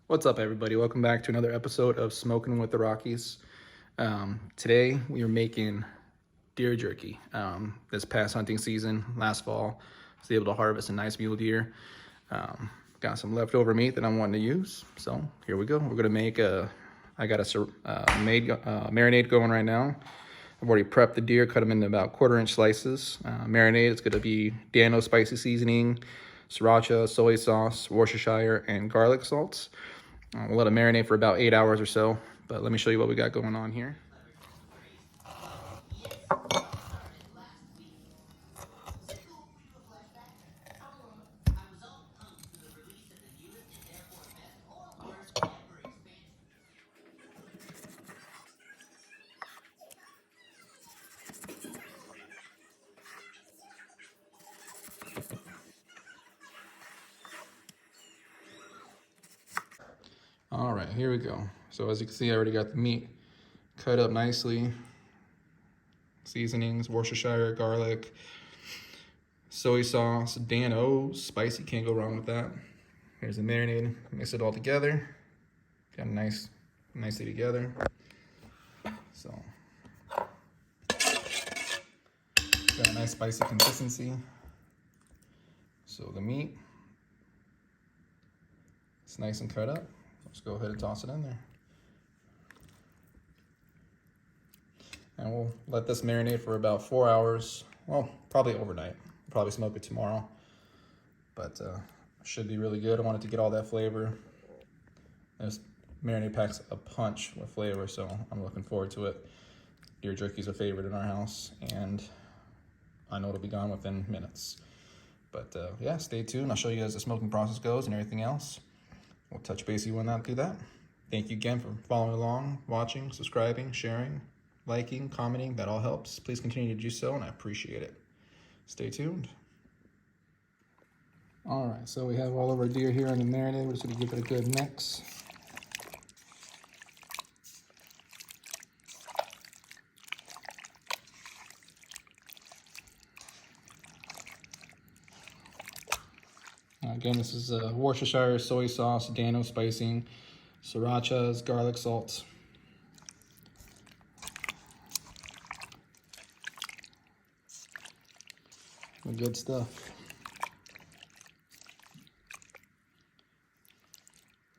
What's up, everybody? Welcome back to another episode of Smoking with the Rockies. Today we are making deer jerky. This past hunting season, last fall, I was able to harvest a nice mule deer. Got some leftover meat that I'm wanting to use, so here we go. We're gonna make I got a marinade going right now. I've already prepped the deer, cut them into about 1/4-inch slices. Marinade, it's gonna be Dano spicy seasoning, Siracha, soy sauce, Worcestershire, and garlic salts. We'll let it marinate for about 8 hours or so, but let me show you what we got going on here. All right, here we go. So as you can see, I already got the meat cut up nicely. Seasonings, Worcestershire, garlic, soy sauce, Dano, spicy, can't go wrong with that. Here's the marinade, mix it all together. Got nicely together. So, got a nice spicy consistency. So the meat, it's nice and cut up. Let's go ahead and toss it in there. And we'll let this marinate for about 4 hours. Well, probably overnight. Probably smoke it tomorrow. But should be really good. I want it to get all that flavor. This marinade packs a punch with flavor, so I'm looking forward to it. Deer jerky is a favorite in our house, and I know it'll be gone within minutes. But yeah, stay tuned. I'll show you as the smoking process goes and everything else. We'll touch base with you when I do that. Thank you again for following along, watching, subscribing, sharing, liking, commenting. That all helps. Please continue to do so, and I appreciate it. Stay tuned. All right, so we have all of our deer here in the marinade. We're just going to give it a good mix. Again, this is Worcestershire soy sauce, Dano spicing, Sriracha's garlic salt. The good stuff.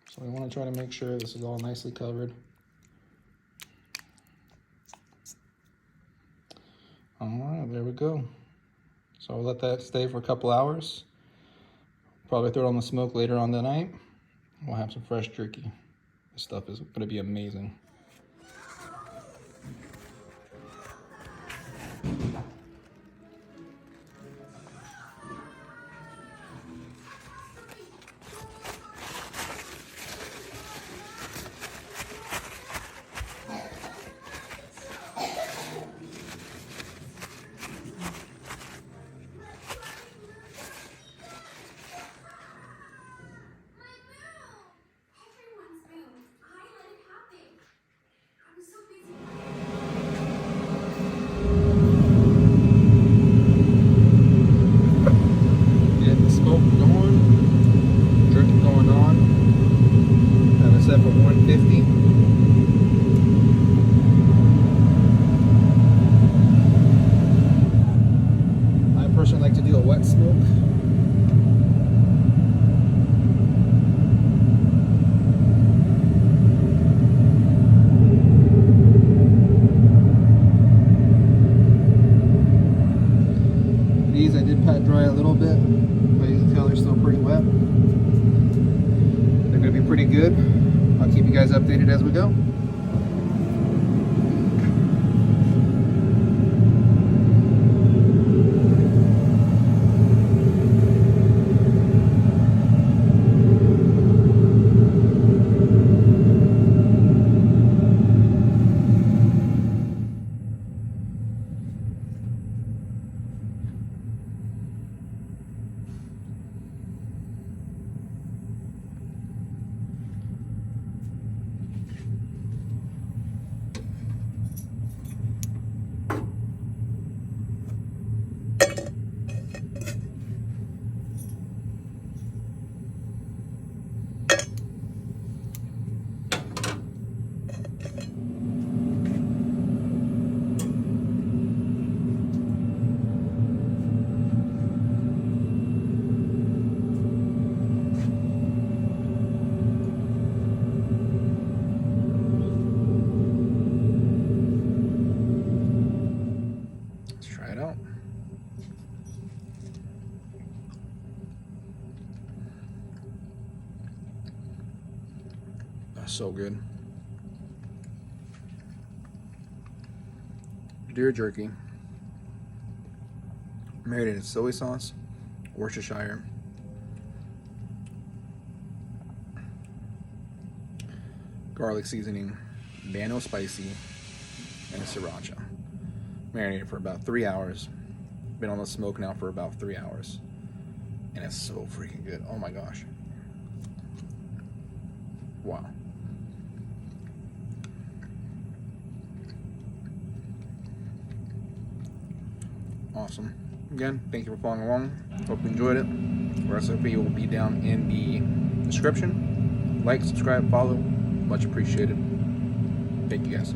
So we want to try to make sure this is all nicely covered. All right, there we go. So I'll let that stay for a couple hours. Probably throw it on the smoke later on the night. We'll have some fresh jerky. This stuff is going to be amazing. Set for 150. I personally like to do a wet smoke. These I did pat dry a little bit, but you can tell they're still pretty wet. They're going to be pretty good. I'll keep you guys updated as we go. so good. Deer jerky, marinated soy sauce, Worcestershire, garlic seasoning, Dano spicy, and Siracha. Marinated for about 3 hours. Been on the smoke now for about 3 hours. And it's so freaking good. Oh my gosh. Wow. Awesome. Again, thank you for following along. Hope you enjoyed it. The recipe will be down in the description. Like, subscribe, follow. Much appreciated. Thank you guys.